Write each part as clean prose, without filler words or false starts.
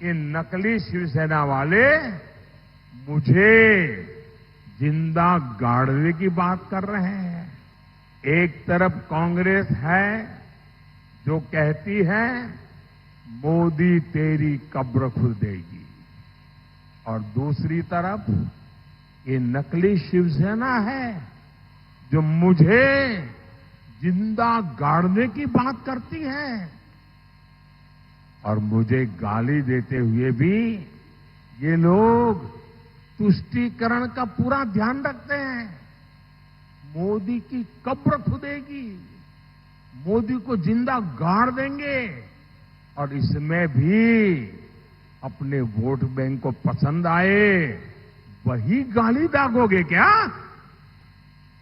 कि नकली शिवसेना वाले मुझे जिंदा गाड़ने की बात कर रहे हैं। एक तरफ कांग्रेस है जो कहती है मोदी तेरी कब्र खुद देगी, और दूसरी तरफ ये नकली शिवसेना है जो मुझे जिंदा गाड़ने की बात करती है। और मुझे गाली देते हुए भी ये लोग तुष्टीकरण का पूरा ध्यान रखते हैं। मोदी की कब्र खुदेगी, मोदी को जिंदा गाड़ देंगे, और इसमें भी अपने वोट बैंक को पसंद आए वही गाली दागोगे क्या?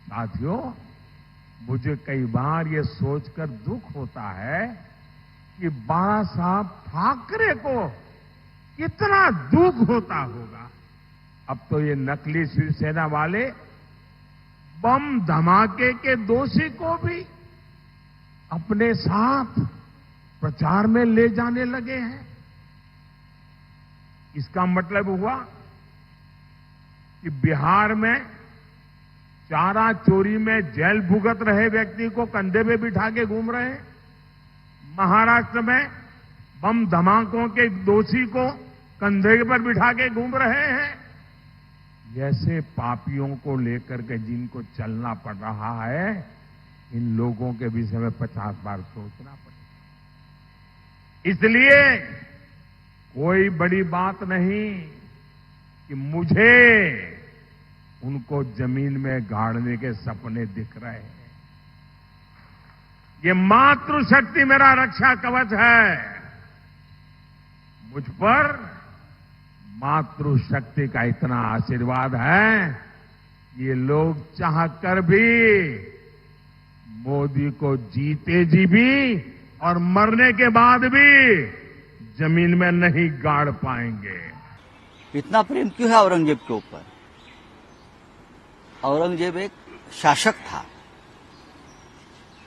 साथियों, मुझे कई बार ये सोचकर दुख होता है कि बाला साहब ठाकरे को कितना दुख होता होगा। अब तो ये नकली शिवसेना वाले बम धमाके के दोषी को भी अपने साथ प्रचार में ले जाने लगे हैं। इसका मतलब हुआ कि बिहार में चारा चोरी में जेल भुगत रहे व्यक्ति को कंधे पे बिठा के घूम रहे हैं, महाराष्ट्र में बम धमाकों के दोषी को कंधे पर बिठा के घूम रहे हैं। जैसे पापियों को लेकर के जिनको चलना पड़ रहा है, इन लोगों के विषय में 50 बार सोचना पड़ेगा। इसलिए कोई बड़ी बात नहीं कि मुझे उनको जमीन में गाड़ने के सपने दिख रहे हैं। ये मातृशक्ति मेरा रक्षा कवच है। मुझ पर मातृशक्ति का इतना आशीर्वाद है, ये लोग चाहकर भी मोदी को जीते जी भी और मरने के बाद भी जमीन में नहीं गाड़ पाएंगे। इतना प्रेम क्यों है औरंगजेब के ऊपर? औरंगजेब एक शासक था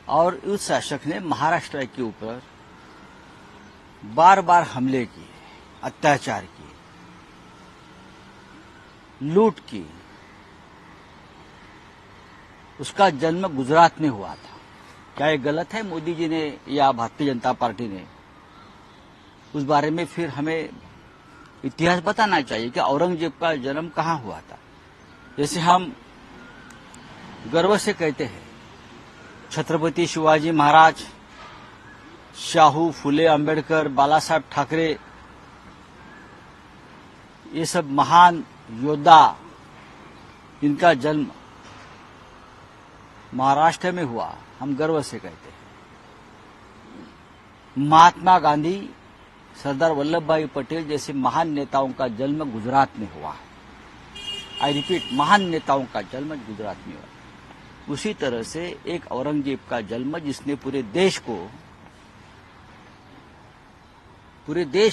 और उस शासक ने महाराष्ट्र के ऊपर बार बार हमले किए, अत्याचार किए, लूट की। उसका जन्म गुजरात में हुआ था। क्या ये गलत है मोदी जी ने या भारतीय जनता पार्टी ने? उस बारे में फिर हमें इतिहास बताना चाहिए कि औरंगजेब का जन्म कहाँ हुआ था। जैसे हम गर्व से कहते हैं छत्रपति शिवाजी महाराज, शाहू, फुले, अंबेडकर, बाला साहब ठाकरे, ये सब महान योद्धा जिनका जन्म महाराष्ट्र में हुआ, हम गर्व से कहते हैं। महात्मा गांधी, सरदार वल्लभ भाई पटेल जैसे महान नेताओं का जन्म गुजरात में हुआ है। आई रिपीट, महान नेताओं का जन्म गुजरात में हुआ। उसी तरह से एक औरंगजेब का जन्म जिसने पूरे देश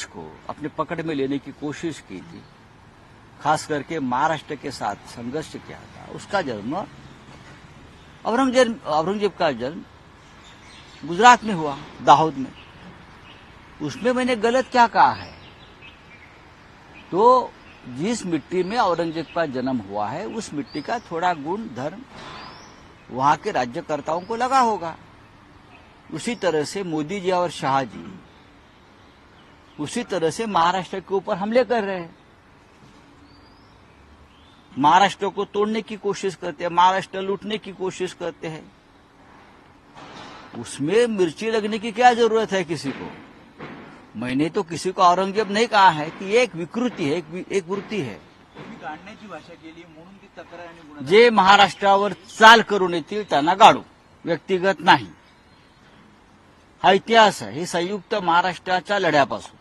को अपने पकड़ में लेने की कोशिश की थी, खास करके महाराष्ट्र के साथ संघर्ष किया था, उसका जन्म औरंगजेब का जन्म गुजरात में हुआ, दाहोद में। उसमें मैंने गलत क्या कहा है? तो जिस मिट्टी में औरंगजेब का जन्म हुआ है, उस मिट्टी का थोड़ा गुण धर्म वहां के राज्यकर्ताओं को लगा होगा। उसी तरह से मोदी जी और शाह जी उसी तरह से महाराष्ट्र के ऊपर हमले कर रहे हैं, महाराष्ट्र को तोड़ने की कोशिश करते हैं, महाराष्ट्र लूटने की कोशिश करते हैं। उसमें मिर्ची लगने की क्या जरूरत है किसी को? मैंने तो किसी को औरंगजेब नहीं कहा है कि ये एक विकृति है, एक वृत्ती है। गाडण्याची भाषा केली म्हणून ती तक्रार आणि गुन्हा जे महाराष्ट्रावर चाल करून येतील त्यांना गाडू, व्यक्तिगत नाही. हा इतिहास आहे, हे संयुक्त महाराष्ट्राच्या लढ्यापासून